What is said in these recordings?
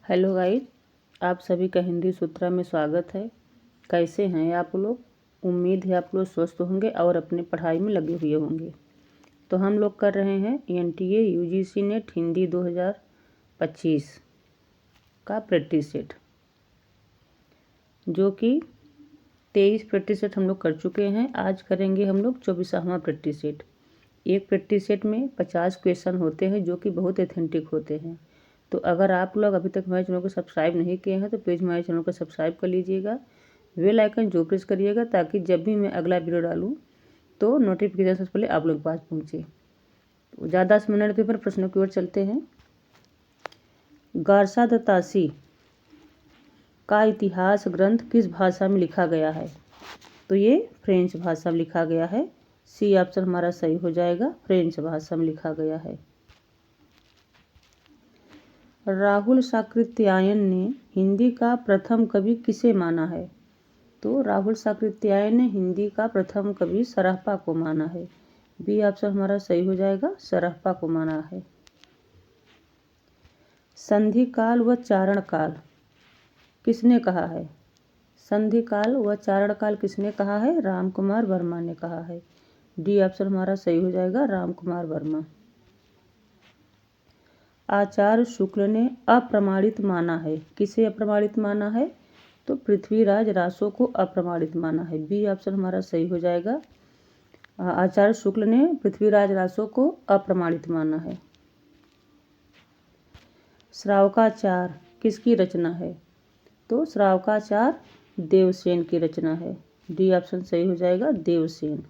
Hello guys, आप सभी का हिंदी सूत्रा में स्वागत है। कैसे हैं आप लोग? उम्मीद है आप लोग स्वस्थ होंगे और अपनी पढ़ाई में लगे हुए होंगे। तो हम लोग कर रहे हैं NTA UGC नेट हिंदी 2025 का प्रैक्टिस सेट, जो कि 23 प्रैक्टिस सेट हम लोग कर चुके हैं। आज करेंगे हम लोग 24वां प्रैक्टिस सेट। एक प्रैक्टिस सेट में 50 क्वेश्चन होते हैं, जो कि बहुत ऑथेंटिक होते हैं। तो अगर आप लोग अभी तक हमारे चैनल को सब्सक्राइब नहीं किए हैं तो प्लीज़ हमारे चैनल को सब्सक्राइब कर लीजिएगा। बेल आइकन जो प्रेस करिएगा, ताकि जब भी मैं अगला वीडियो डालूं तो नोटिफिकेशन सबसे पहले आप लोग के पास पहुंचे। तो ज़्यादा समय न पर प्रश्नों की ओर चलते हैं। गारसा द तासी का इतिहास ग्रंथ किस भाषा में लिखा गया है? तो ये फ्रेंच भाषा में लिखा गया है। सी ऑप्शन हमारा सही हो जाएगा, फ्रेंच भाषा में लिखा गया है। राहुल साकृत्यायन ने हिंदी का प्रथम कवि किसे माना है? तो राहुल साकृत्यायन ने हिंदी का प्रथम कवि सरहपा को माना है। बी ऑप्शन हमारा सही हो जाएगा, सरहपा को माना है। संधि काल व चारण काल किसने कहा है? संधि काल व चारण काल किसने कहा है? राम कुमार वर्मा ने कहा है। डी ऑप्शन हमारा सही हो जाएगा, राम कुमार वर्मा। आचार्य शुक्ल ने अप्रमाणित माना है। किसे अप्रमाणित माना है? तो पृथ्वीराज रासो को अप्रमाणित माना है। बी ऑप्शन हमारा सही हो जाएगा। आचार्य शुक्ल ने पृथ्वीराज रासो को अप्रमाणित माना है। श्रावकाचार किसकी रचना है? तो श्रावकाचार देवसेन की रचना है। डी ऑप्शन सही हो जाएगा, देवसेन।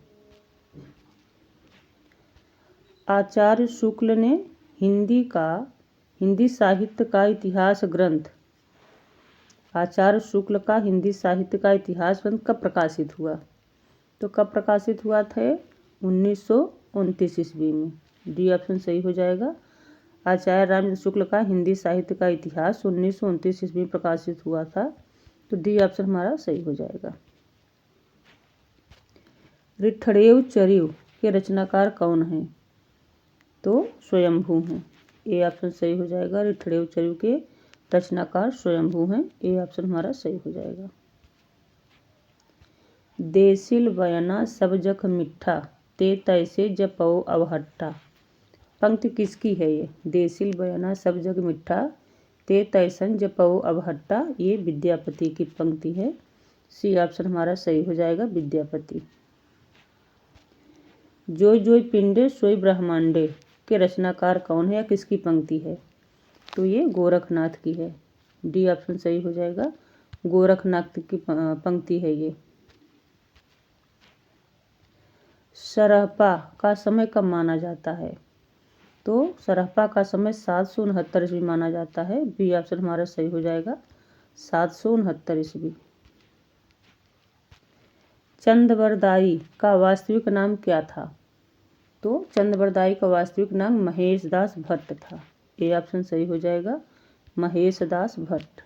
आचार्य शुक्ल ने हिंदी साहित्य का इतिहास ग्रंथ, आचार्य शुक्ल का हिंदी साहित्य का इतिहास ग्रंथ कब प्रकाशित हुआ? तो कब प्रकाशित हुआ था? 1929 ईस्वी में। डी ऑप्शन सही हो जाएगा। आचार्य रामचंद्र शुक्ल का हिंदी साहित्य का इतिहास 1929 ईस्वी में प्रकाशित हुआ था। तो डी ऑप्शन हमारा सही हो जाएगा। ऋठदेव चरिव के रचनाकार कौन हैं? तो स्वयंभू हैं। ए ऑप्शन सही हो जाएगा। ऋठदेव चरिव के रचनाकार स्वयंभू हैं। ए ऑप्शन हमारा सही हो जाएगा। देसिल बयना सब जख मिठा ते तैसे जपओ अवहट्टा पंक्ति किसकी है ये? देसिल बयना सब जग मिठा ते तैसन जपओ अवहट्टा, ये विद्यापति की पंक्ति है। सी ऑप्शन हमारा सही हो जाएगा, विद्यापति। जोय जोय पिंडे सोई ब्रह्मांडे के रचनाकार कौन है या किसकी पंक्ति है? तो ये गोरखनाथ की है। डी ऑप्शन सही हो जाएगा, गोरखनाथ की पंक्ति है ये। सरहपा का समय कब माना जाता है? तो सरहपा का समय 769 ईस्वी माना जाता है। बी ऑप्शन हमारा सही हो जाएगा, 769 ईस्वी। चंदबरदाई का वास्तविक नाम क्या था? तो चंदबरदाई का वास्तविक नाम महेश दास भट्ट था। ए ऑप्शन सही हो जाएगा, महेश दास भट्ट।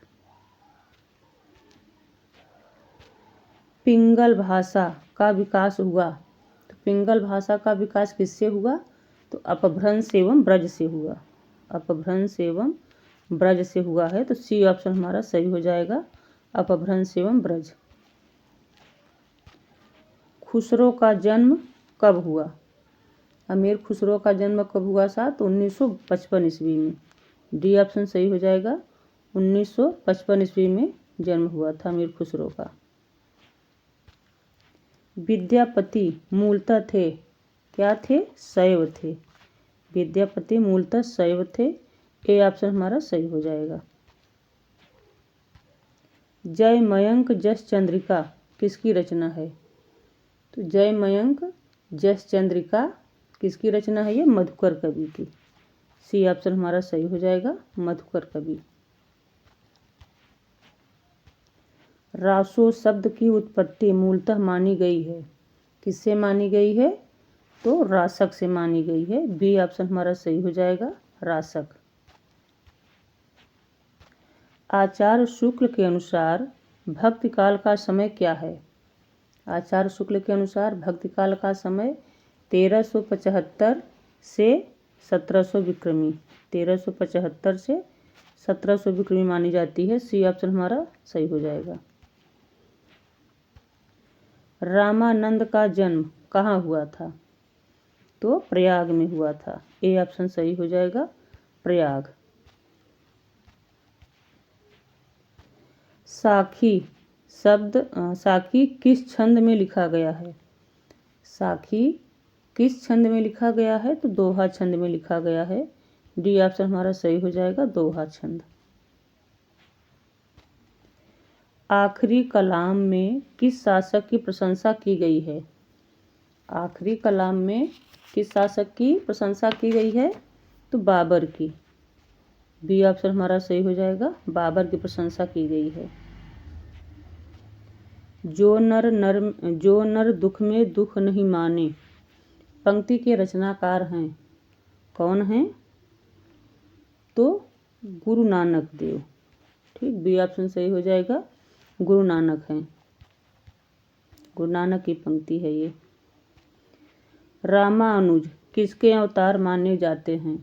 पिंगल भाषा का विकास हुआ। तो पिंगल भाषा का विकास किससे हुआ? तो अपभ्रंश एवं ब्रज से हुआ। अपभ्रंश एवं ब्रज से हुआ है। तो सी ऑप्शन हमारा सही हो जाएगा, अपभ्रंश एवं ब्रज। खुसरो का जन्म कब हुआ? अमीर खुसरो का जन्म कब हुआ था? तो 1955 ईस्वी में। डी ऑप्शन सही हो जाएगा, 1955 ईस्वी में जन्म हुआ था अमीर खुसरो का। विद्यापति मूलतः थे, क्या थे? शैव थे। विद्यापति मूलतः शैव थे। ए ऑप्शन हमारा सही हो जाएगा। जय मयंक जस चंद्रिका किसकी रचना है? तो जय मयंक जस चंद्रिका किसकी रचना है? ये मधुकर कवि की। सी ऑप्शन हमारा सही हो जाएगा, मधुकर कवि। रासो शब्द की उत्पत्ति मूलतः मानी गई है। किससे मानी गई है? तो रासक से मानी गई है। बी ऑप्शन हमारा सही हो जाएगा, रासक। आचार्य शुक्ल के अनुसार भक्ति काल का समय क्या है? आचार्य शुक्ल के अनुसार भक्ति काल का समय 1375 से 1700 विक्रमी। 1375 से 1700 विक्रमी मानी जाती है। सी ऑप्शन हमारा सही हो जाएगा। रामानंद का जन्म कहाँ हुआ था? तो प्रयाग में हुआ था। ए ऑप्शन सही हो जाएगा, प्रयाग। साखी साखी किस छंद में लिखा गया है? साखी किस छंद में लिखा गया है? तो दोहा छंद में लिखा गया है। डी ऑप्शन हमारा सही हो जाएगा, दोहा छंद। आखिरी कलाम में किस शासक की प्रशंसा की गई है? आखिरी कलाम में किस शासक की प्रशंसा की गई है? तो बाबर की। बी ऑप्शन हमारा सही हो जाएगा, बाबर की प्रशंसा की गई है। जो नर दुख में दुख नहीं माने, पंक्ति के रचनाकार हैं, कौन हैं? तो गुरु नानक देव। ठीक, बी ऑप्शन सही हो जाएगा, गुरु नानक हैं। गुरु नानक की पंक्ति है ये। रामानुज किसके अवतार माने जाते हैं?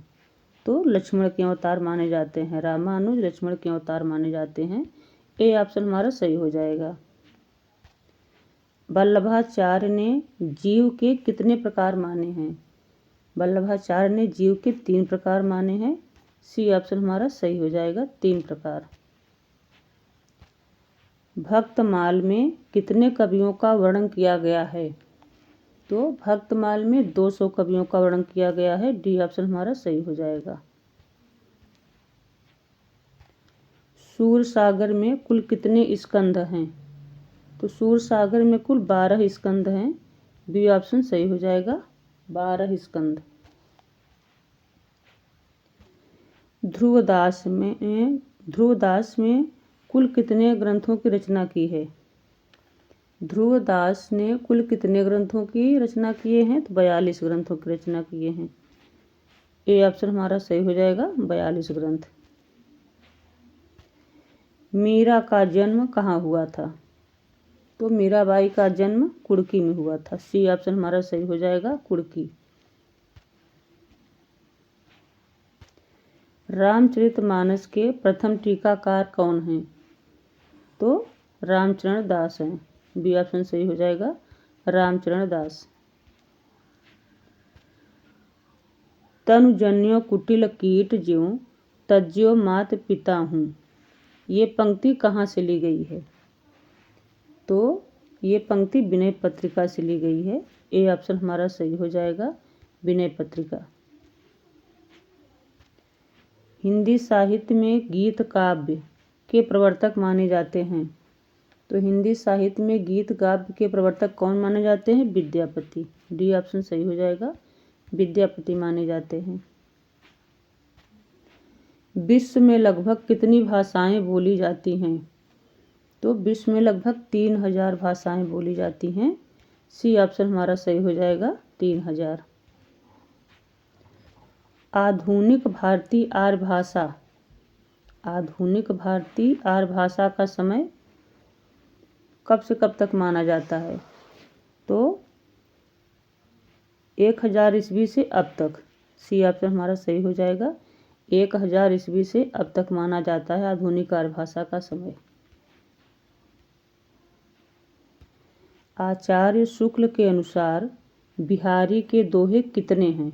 तो लक्ष्मण के अवतार माने जाते हैं। रामानुज लक्ष्मण के अवतार माने जाते हैं। ए ऑप्शन हमारा सही हो जाएगा। वल्लभाचार्य ने जीव के कितने प्रकार माने हैं? वल्लभाचार्य ने जीव के 3 प्रकार माने हैं। सी ऑप्शन हमारा सही हो जाएगा, 3 प्रकार। भक्तमाल में कितने कवियों का वर्णन किया गया है? तो भक्तमाल में 200 कवियों का वर्णन किया गया है। डी ऑप्शन हमारा सही हो जाएगा। सूर सागर में कुल कितने स्कंध हैं? तो सूर सागर में कुल 12 स्कंध हैं। बी ऑप्शन सही हो जाएगा, 12 स्कंध। ध्रुवदास में कुल कितने ग्रंथों की रचना की है? ध्रुवदास ने कुल कितने ग्रंथों की रचना किए हैं? तो 42 ग्रंथों की रचना किए हैं। ए ऑप्शन हमारा सही हो जाएगा, 42 ग्रंथ। मीरा का जन्म कहाँ हुआ था? तो मीराबाई का जन्म कुड़की में हुआ था। सी ऑप्शन हमारा सही हो जाएगा, कुड़की। रामचरितमानस के प्रथम टीकाकार कौन हैं? तो रामचरण दास हैं। बी ऑप्शन सही हो जाएगा, रामचरण दास। तनुजन्यो कुटिल कीट ज्यों तज्यो मात पिता हूँ, ये पंक्ति कहाँ से ली गई है? तो ये पंक्ति विनय पत्रिका से ली गई है। ए ऑप्शन हमारा सही हो जाएगा, विनय पत्रिका। हिंदी साहित्य में गीत काव्य के प्रवर्तक माने जाते हैं। तो हिंदी साहित्य में गीत काव्य के प्रवर्तक कौन माने जाते हैं? विद्यापति। डी ऑप्शन सही हो जाएगा, विद्यापति माने जाते हैं। विश्व में लगभग कितनी भाषाएं बोली जाती हैं? तो विश्व में लगभग 3000 भाषाएं बोली जाती हैं। सी ऑप्शन हमारा सही हो जाएगा, 3000। आधुनिक भारतीय आर्य भाषा का समय कब से कब तक माना जाता है? तो 1000 ईस्वी से अब तक। सी ऑप्शन हमारा सही हो जाएगा, 1000 ईस्वी से अब तक माना जाता है आधुनिक आर्य भाषा का समय। आचार्य शुक्ल के अनुसार बिहारी के दोहे कितने हैं?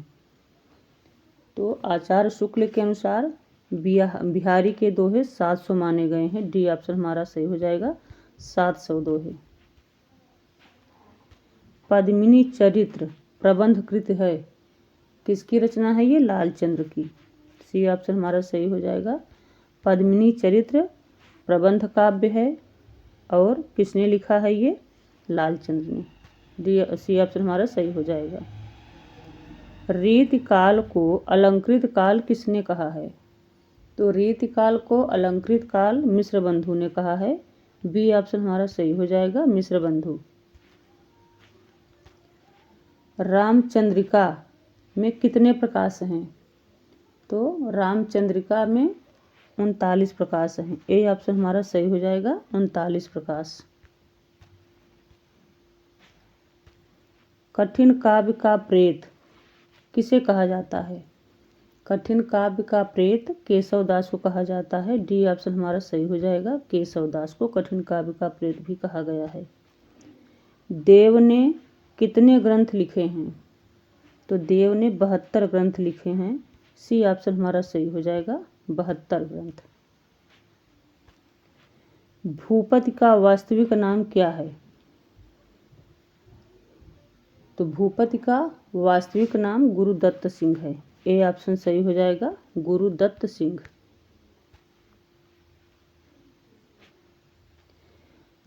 तो आचार्य शुक्ल के अनुसार बिहारी के दोहे 700 माने गए हैं। डी ऑप्शन हमारा सही हो जाएगा, 700 दोहे। पद्मिनी चरित्र प्रबंधकृत है, किसकी रचना है ये? लालचंद्र की। सी ऑप्शन हमारा सही हो जाएगा, पद्मिनी चरित्र प्रबंध काव्य है। और किसने लिखा है ये? लालचंद्र ने। डी सी ऑप्शन हमारा सही हो जाएगा। रीतिकाल को अलंकृत काल किसने कहा है? तो रीतिकाल को अलंकृत काल मिश्रबंधु ने कहा है। बी ऑप्शन हमारा सही हो जाएगा, मिश्रबंधु। रामचंद्रिका में कितने प्रकाश हैं? तो रामचंद्रिका में 39 प्रकाश हैं। ए ऑप्शन हमारा सही हो जाएगा, 39 प्रकाश। कठिन काव्य का प्रेत किसे कहा जाता है? कठिन काव्य का प्रेत केशव दास को कहा जाता है। डी ऑप्शन हमारा सही हो जाएगा। केशव दास को कठिन काव्य का प्रेत भी कहा गया है। देव ने कितने ग्रंथ लिखे हैं? तो देव ने 72 ग्रंथ लिखे हैं। सी ऑप्शन हमारा सही हो जाएगा, 72 ग्रंथ। भूपति का वास्तविक नाम क्या है? तो भूपति का वास्तविक नाम गुरुदत्त सिंह है। ए ऑप्शन सही हो जाएगा, गुरुदत्त सिंह।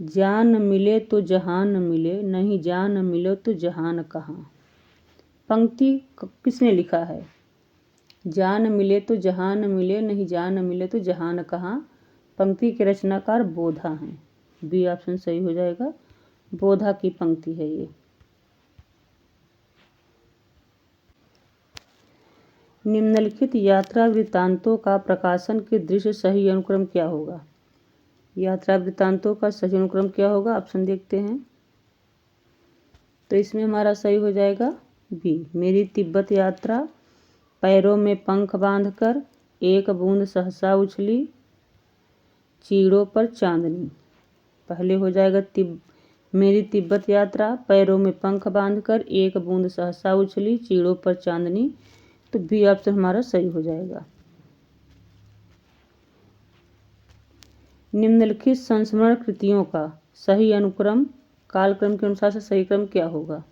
जान न मिले तो जहान न मिले, नहीं जान न मिले तो जहान कहाँ। पंक्ति किसने लिखा है? जान न मिले तो जहान न मिले, नहीं जान न मिले तो जहान कहाँ। पंक्ति के रचनाकार बोधा हैं। बी ऑप्शन सही हो जाएगा, बोधा की पंक्ति है ये। निम्नलिखित यात्रा वृत्तांतों का प्रकाशन के दृश्य सही अनुक्रम क्या होगा? यात्रा वृत्तांतों का सही अनुक्रम क्या होगा? ऑप्शन देखते हैं। तो इसमें हमारा सही हो जाएगा बी, मेरी तिब्बत यात्रा, पैरों में पंख बांधकर, एक बूंद सहसा उछली, चीड़ों पर चांदनी। पहले हो जाएगा मेरी तिब्बत यात्रा, पैरों में पंख बांधकर, एक बूंद सहसा उछली, चीड़ों पर चांदनी। तो बी ऑप्शन हमारा सही हो जाएगा। निम्नलिखित संस्मरण कृतियों का सही अनुक्रम कालक्रम के अनुसार से सही क्रम क्या होगा?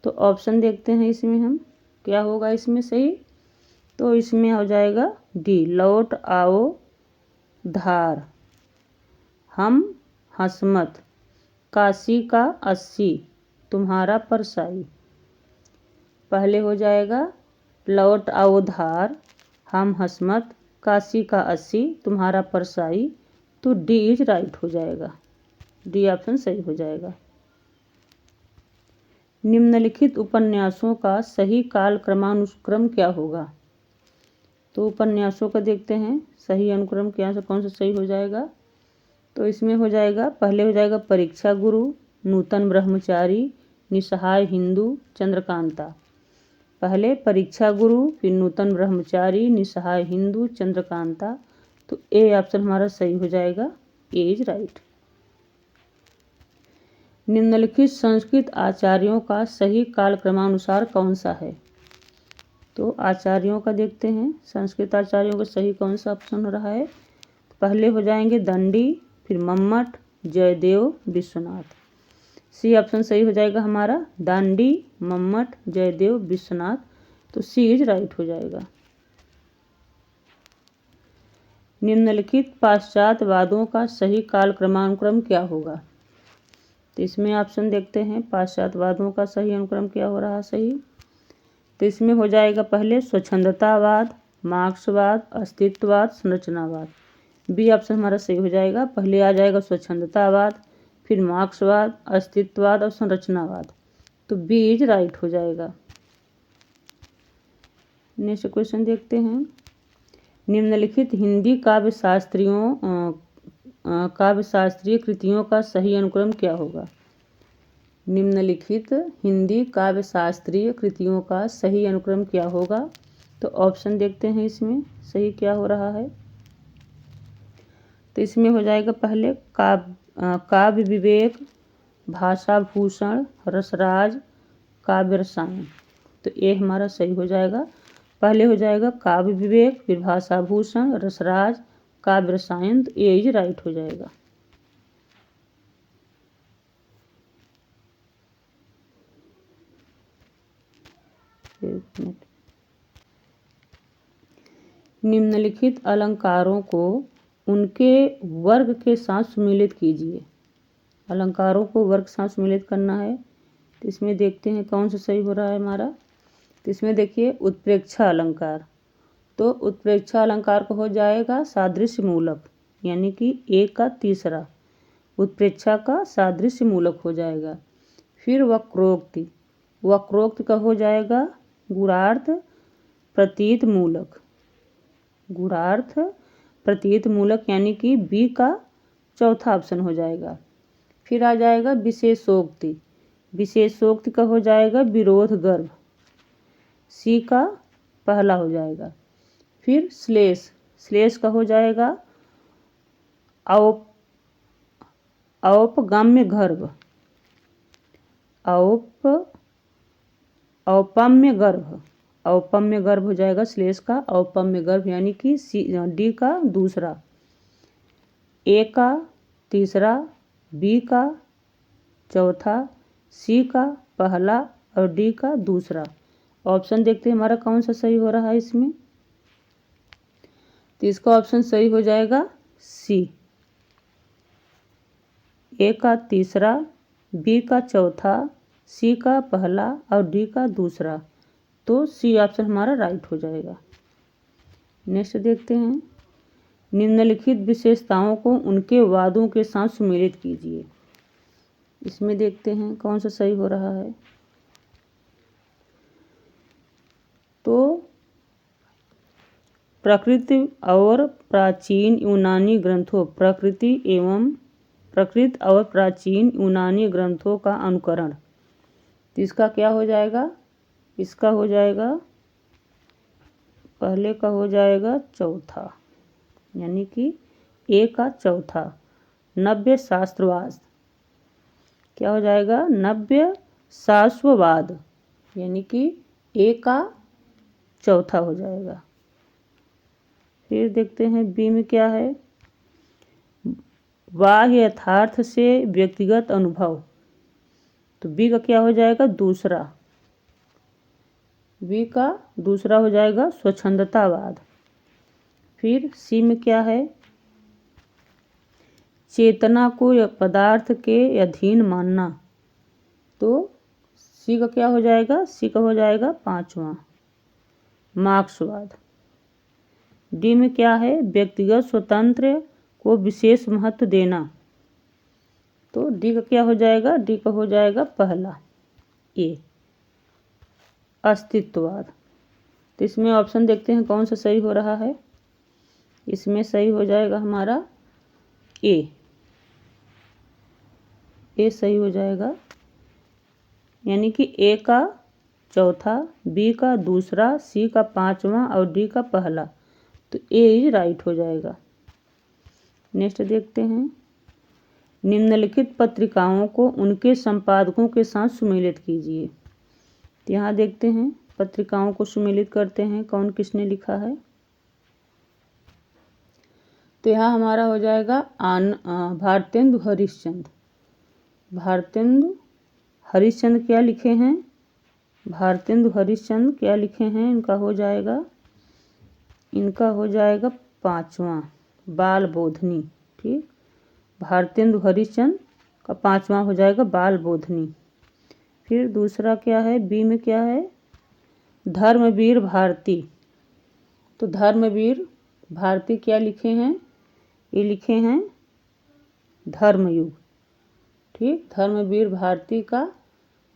तो ऑप्शन देखते हैं इसमें हम, क्या होगा इसमें सही। तो इसमें हो जाएगा डी, लौट आओ धार, हम हसमत, काशी का 80, तुम्हारा परसाई। पहले हो जाएगा लौट आओ धार, हम हसमत, काशी का 80, तुम्हारा परसाई। तो डी इज राइट हो जाएगा, डी ऑप्शन सही हो जाएगा। निम्नलिखित उपन्यासों का सही काल क्रमानुक्रम क्या होगा? तो उपन्यासों का देखते हैं सही अनुक्रम क्या से कौन सा सही हो जाएगा। तो इसमें हो जाएगा, पहले हो जाएगा परीक्षा गुरु, नूतन ब्रह्मचारी, निसहाय हिंदू, चंद्रकांता। पहले परीक्षा गुरु, फिर नूतन ब्रह्मचारी, निसहाय हिंदू, चंद्रकांता। तो ए ऑप्शन हमारा सही हो जाएगा, ए इज राइट। निम्नलिखित संस्कृत आचार्यों का सही काल क्रमानुसार कौन सा है? तो आचार्यों का देखते हैं, संस्कृत आचार्यों का सही कौन सा ऑप्शन हो रहा है। पहले हो जाएंगे दंडी, फिर मम्मट, जयदेव, विश्वनाथ। सी ऑप्शन सही हो जाएगा हमारा, दांडी, मम्मट, जयदेव, विश्वनाथ। तो सी इज राइट हो जाएगा। निम्नलिखित पाश्चात्यवादों का सही काल क्रमानुक्रम क्या होगा? तो इसमें ऑप्शन देखते हैं, पाश्चात्यवादों का सही अनुक्रम क्या हो रहा है सही। तो इसमें हो जाएगा पहले स्वच्छंदतावाद, मार्क्सवाद, अस्तित्ववाद, संरचनावाद। बी ऑप्शन हमारा सही हो जाएगा। पहले आ जाएगा स्वच्छंदतावाद, फिर मार्क्सवाद, अस्तित्ववाद और संरचनावाद। तो बी इज राइट हो जाएगा। नेक्स्ट क्वेश्चन देखते हैं। निम्नलिखित हिंदी काव्यशास्त्रीय कृतियों का सही अनुक्रम क्या होगा? निम्नलिखित हिंदी काव्यशास्त्रीय कृतियों का सही अनुक्रम क्या होगा? तो ऑप्शन देखते हैं इसमें सही क्या हो रहा है। तो इसमें हो जाएगा पहले काव्य विवेक, भाषा भूषण, रसराज, काव्य रसायन। तो ये हमारा सही हो जाएगा। पहले हो जाएगा काव्य विवेक, फिर भाषा भूषण, रसराज, काव्य रसायन। तो ये इज राइट हो जाएगा। निम्नलिखित अलंकारों को उनके वर्ग के साथ सुमेलित कीजिए। अलंकारों को वर्ग के साथ सुमेलित करना है। तो इसमें देखते हैं कौन सा सही हो रहा है हमारा। तो इसमें देखिए उत्प्रेक्षा अलंकार। तो उत्प्रेक्षा अलंकार को हो जाएगा सादृश्य मूलक, यानी कि एक का तीसरा उत्प्रेक्षा का सादृश्य मूलक हो जाएगा। फिर वक्रोक्ति, वक्रोक्ति का हो जाएगा गुणार्थ प्रतीत मूलक, गुणार्थ प्रतीत मूलक, यानी कि बी का चौथा ऑप्शन हो जाएगा। फिर आ जाएगा विशेषोक्ति, विशेषोक्ति का हो जाएगा विरोध गर्भ, सी का पहला हो जाएगा। फिर श्लेष, श्लेष का हो जाएगा औपगम्य गर्भ, औपम्य गर्भ, औपम्य गर्भ हो जाएगा श्लेष का औपम्य गर्भ, यानी कि डी का दूसरा, ए का तीसरा, बी का चौथा, सी का पहला और डी का दूसरा। ऑप्शन देखते हैं हमारा कौन सा सही हो रहा है इसमें। तो इसका ऑप्शन सही हो जाएगा सी, ए का तीसरा, बी का चौथा, सी का पहला और डी का दूसरा। तो सी ऑप्शन हमारा राइट हो जाएगा। नेक्स्ट देखते हैं, निम्नलिखित विशेषताओं को उनके वादों के साथ सुमेलित कीजिए। इसमें देखते हैं कौन सा सही हो रहा है। तो प्रकृति और प्राचीन यूनानी ग्रंथों, प्रकृत और प्राचीन यूनानी ग्रंथों का अनुकरण। तो इसका क्या हो जाएगा, इसका हो जाएगा पहले का हो जाएगा चौथा, यानी कि ए का चौथा। नव्य शास्त्रवाद क्या हो जाएगा, नव्य शाश्ववाद, यानी कि ए का चौथा हो जाएगा। फिर देखते हैं बी में क्या है, बाह्य यथार्थ से व्यक्तिगत अनुभव। तो बी का क्या हो जाएगा, दूसरा, बी का दूसरा हो जाएगा स्वच्छंदतावाद। फिर सी में क्या है, चेतना को पदार्थ के अधीन मानना। तो सी का क्या हो जाएगा, सी का हो जाएगा पांचवा, मार्क्सवाद। डी में क्या है, व्यक्तिगत स्वतंत्र को विशेष महत्व देना। तो डी का क्या हो जाएगा, डी का हो जाएगा पहला, ए, अस्तित्ववाद। तो इसमें ऑप्शन देखते हैं कौन सा सही हो रहा है। इसमें सही हो जाएगा हमारा ए सही हो जाएगा, यानी कि ए का चौथा, बी का दूसरा, सी का पांचवा और डी का पहला। तो ए इज राइट हो जाएगा। नेक्स्ट देखते हैं, निम्नलिखित पत्रिकाओं को उनके संपादकों के साथ सुमेलित कीजिए। तो यहाँ देखते हैं पत्रिकाओं को सुमेलित करते हैं कौन किसने लिखा है। तो यहाँ हमारा हो जाएगा भारतेंदु हरिश्चंद्र। भारतेंदु हरिश्चंद्र क्या लिखे हैं, भारतेंदु हरिश्चंद्र क्या लिखे हैं, इनका हो जाएगा पांचवा, बाल बोधनी। ठीक, भारतेंदु हरिश्चंद्र का पांचवा हो जाएगा बाल बोधनी। फिर दूसरा क्या है, बी में क्या है, धर्मवीर भारती। तो धर्मवीर भारती क्या लिखे हैं, ये लिखे हैं धर्मयुग। ठीक, धर्मवीर भारती का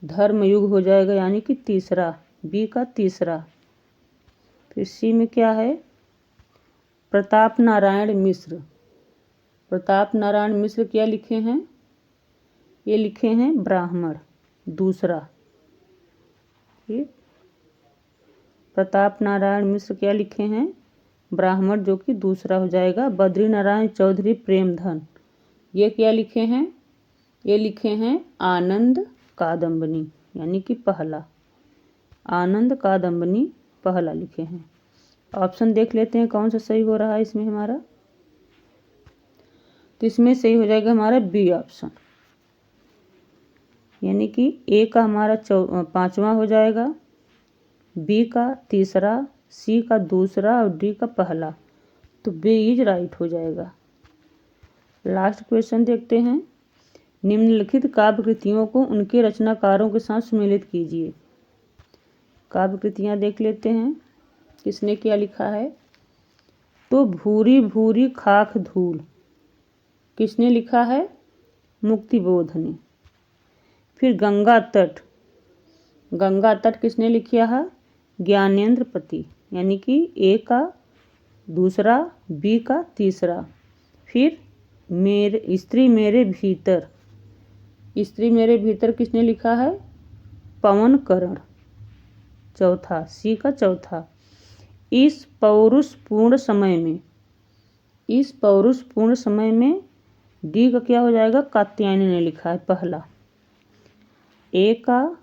धर्मयुग हो जाएगा, यानी कि तीसरा, बी का तीसरा। फिर सी में क्या है, प्रताप नारायण मिश्र। प्रताप नारायण मिश्र क्या लिखे हैं, ये लिखे हैं ब्राह्मण, दूसरा। ठीक, प्रताप नारायण मिश्र क्या लिखे हैं, ब्राह्मण, जो कि दूसरा हो जाएगा। बद्री नारायण चौधरी प्रेमधन ये क्या लिखे हैं, ये लिखे हैं आनंद कादम्बनी, यानी कि पहला, आनंद कादम्बनी पहला लिखे हैं। ऑप्शन देख लेते हैं कौन सा सही हो रहा है इसमें हमारा। तो इसमें सही हो जाएगा हमारा बी ऑप्शन, यानी कि ए का हमारा पांचवा हो जाएगा, बी का तीसरा, सी का दूसरा और डी का पहला। तो बी इज राइट हो जाएगा। लास्ट क्वेश्चन देखते हैं, निम्नलिखित काव्य कृतियों को उनके रचनाकारों के साथ सुमेलित कीजिए। काव्य कृतियाँ देख लेते हैं किसने क्या लिखा है। तो भूरी भूरी खाक धूल किसने लिखा है, मुक्तिबोध ने। फिर गंगा तट, गंगा तट किसने लिखा है, ज्ञानेंद्र पति, यानी कि ए का दूसरा, बी का तीसरा। फिर स्त्री मेरे भीतर, स्त्री मेरे भीतर किसने लिखा है, पवन करण, चौथा, सी का चौथा। इस पौरुषपूर्ण समय में डी का क्या हो जाएगा, कात्यायनी ने लिखा है पहला, ए का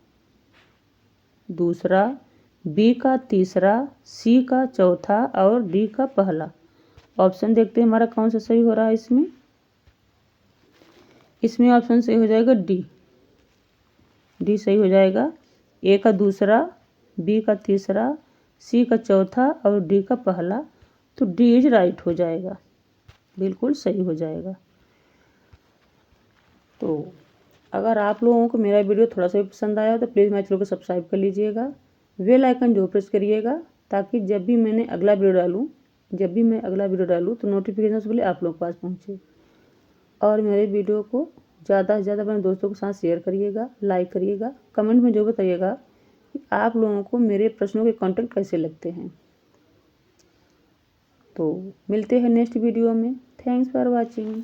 दूसरा, बी का तीसरा, सी का चौथा और डी का पहला। ऑप्शन देखते हैं हमारा कौन सा सही हो रहा है इसमें ऑप्शन सही हो जाएगा डी सही हो जाएगा। ए का दूसरा, बी का तीसरा, सी का चौथा और डी का पहला, तो डी इज राइट हो जाएगा, बिल्कुल सही हो जाएगा। तो अगर आप लोगों को मेरा वीडियो थोड़ा सा भी पसंद आया तो प्लीज़ मेरे चैनल को सब्सक्राइब कर लीजिएगा, बेल आइकन जो प्रेस करिएगा, ताकि जब भी मैं अगला वीडियो डालूँ तो नोटिफिकेशन सबसे पहले आप लोग के पास पहुँचे। और मेरे वीडियो को ज़्यादा से ज़्यादा अपने दोस्तों के साथ शेयर करिएगा, लाइक करिएगा, कमेंट में जो बताइएगा कि आप लोगों को मेरे प्रश्नों के कंटेंट कैसे लगते हैं। तो मिलते हैं नेक्स्ट वीडियो में। Thanks for watching.